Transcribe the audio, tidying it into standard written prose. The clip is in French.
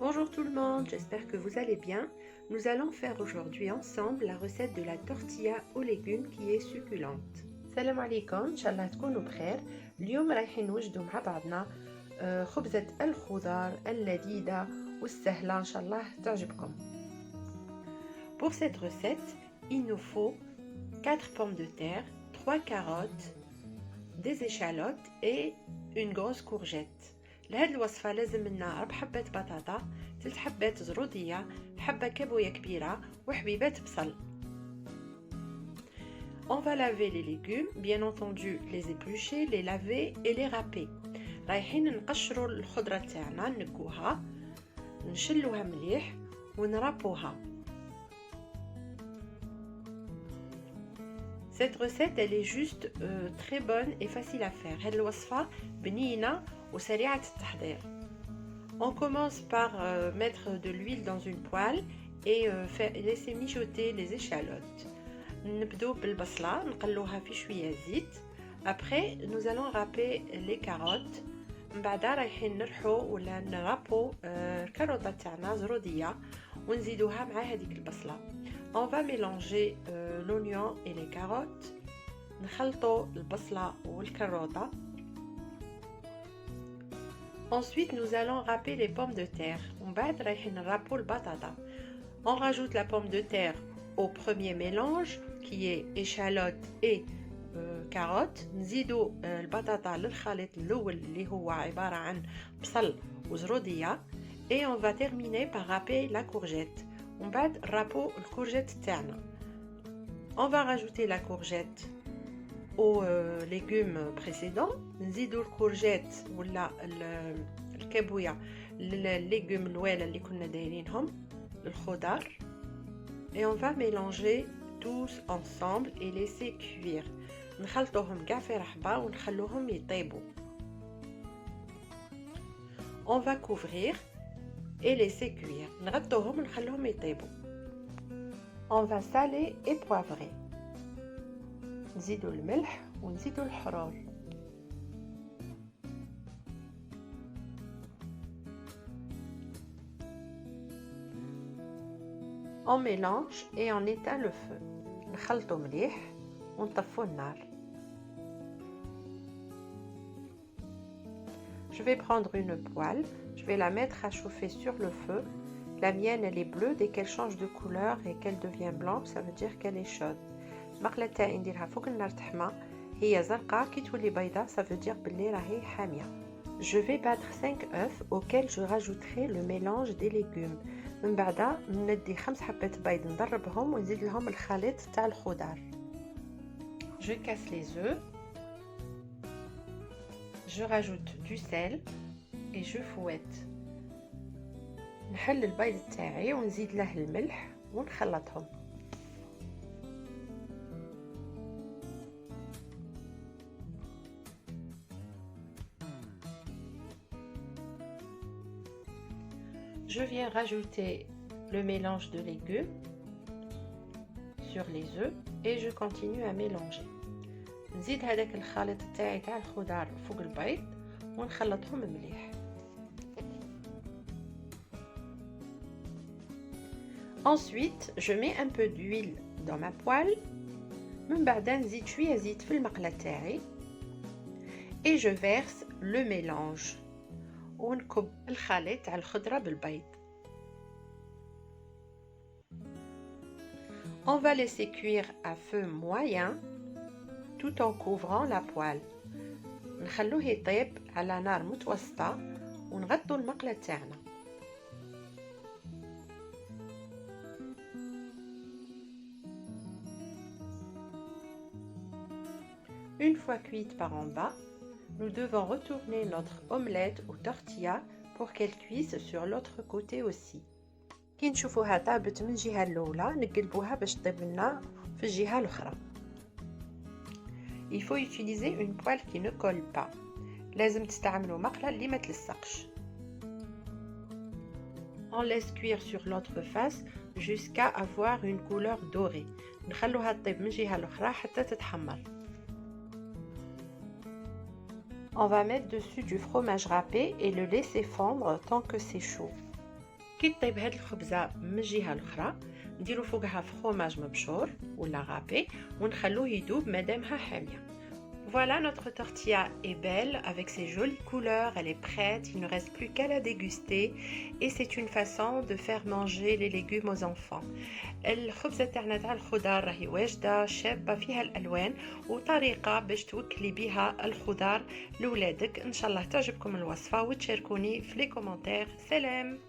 Bonjour tout le monde, j'espère que vous allez bien. Nous allons faire aujourd'hui ensemble la recette de la tortilla aux légumes qui est succulente. Salam alaikum, inshallah تكونوا بخير. اليوم رايحين نوجدوا مع بعضنا خبزة الخضار اللذيذة والسهلة إن شاء الله تعجبكم. Pour cette recette, il nous faut 4 pommes de terre, 3 carottes, des échalotes et une grosse courgette. لهاد الوصفة لازم لنا 4 حبات بطاطا، 3 حبات زرودية، حبة كابوية كبيرة وحبيبات بصل. On va laver les légumes, bien entendu les éplucher, les laver et les râper. رايحين نقشروا الخضرة تاعنا، نقوها، نشلوها مليح ونرابوها. Cette recette elle est juste très bonne et facile à faire. هاد الوصفة بنينة وسريعة التحضير. On commence par mettre de l'huile dans une poêle et laisser mijoter les échalotes. نبدو بالبصلة نقلوها في شوية زيت. Après nous allons râper les carottes. من بعدها رايحين نرحو ولا نرابو الكاروطة تاعنا زرودية ونزيدوها مع هذيك البصلة. On va mélanger l'oignon et les carottes. نخلطو البصلة والكاروطة. Ensuite, nous allons râper les pommes de terre. On va râper le batata. On rajoute la pomme de terre au premier mélange qui est échalote et carotte. نزيدو البطاطا للخليط الأول اللي هو عبارة عن بصل وزرودية. Et on va terminer par râper la courgette. On va râper la courgette تاعنا. On va rajouter la courgette aux légumes précédents. نزيدو الكورجيت ولا الكابوية للليغوم الوالة اللي كنا دايرينهم الخضار. Et on va mélanger tous ensemble et laisser cuire. نخلطوهم كاع في رحبة ونخلوهم يطيبوا. On va couvrir et laisser cuire. نغطوهم ونخلوهم يطيبوا. On va saler et poivrer. نزيدو الملح ونزيدو الحرور. On mélange et on éteint le feu. نخلطو مليح ونطفو النار. Je vais prendre une poêle, je vais la mettre à chauffer sur le feu. La mienne elle est bleue, dès qu'elle change de couleur et qu'elle devient blanche, ça veut dire qu'elle est chaude. المقلة تاعي نديرها فوق النار تحمى، هي زرقاء كي تولي بيضاء ça veut dire بلي راهي حامية. Je vais battre 5 œufs auxquels je rajouterai le mélange des légumes. من بعدها ندي 5 حبات بيض نضربهم ونزيد لهم الخليط تاع الخضار. Je casse les œufs. Je rajoute du sel et je fouette. نحل البيض تاعي ونزيد له الملح ونخلطهم. Je viens rajouter le mélange de légumes sur les œufs et je continue à mélanger. نزيد هذاك الخليط تاعي تاع الخضار فوق البيض ونخلطهم مليح. Ensuite, je mets un peu d'huile dans ma poêle. من بعدها نزيد شوية زيت في المقلة تاعي et je verse le mélange. ونكب الخليط تاع الخضرة بالبيض. On va laisser cuire à feu moyen tout en couvrant la poêle. نخلوه يطيب على نار متوسطة ونغطوا المقلة تاعنا. Une fois cuite par en bas, nous devons retourner notre omelette ou tortilla pour qu'elle cuise sur l'autre côté aussi. كي نشوفوها طابت من الجهة الأولى نقلبوها باش تطيب لنا في الجهة الأخرى. Il faut utiliser une poêle qui ne colle pas. لازم تستعملوا مقلة اللي ما تلصقش. On laisse cuire sur l'autre face jusqu'à avoir une couleur dorée. نخلوها تطيب من الجهة الأخرى حتى تتحمر. On va mettre dessus du fromage râpé et le laisser fondre tant que c'est chaud. كي طيب هاد الخبزه من الجهه الاخرى نديرو فوقها فخوماج مبشور ولا غابي ونخلوه يذوب مادامها حاميه. Voilà, notre tortilla est belle avec ses jolies couleurs, elle est prête, il ne reste plus qu'à la déguster et c'est une façon de faire manger les légumes aux enfants. الخبزة تاعنا تاع الخضار راهي واجدة شابة فيها الألوان وطريقة باش توكلي بها الخضار لولادك. إن شاء الله تعجبكم الوصفة وتشاركوني في لي كومنتير. سلام.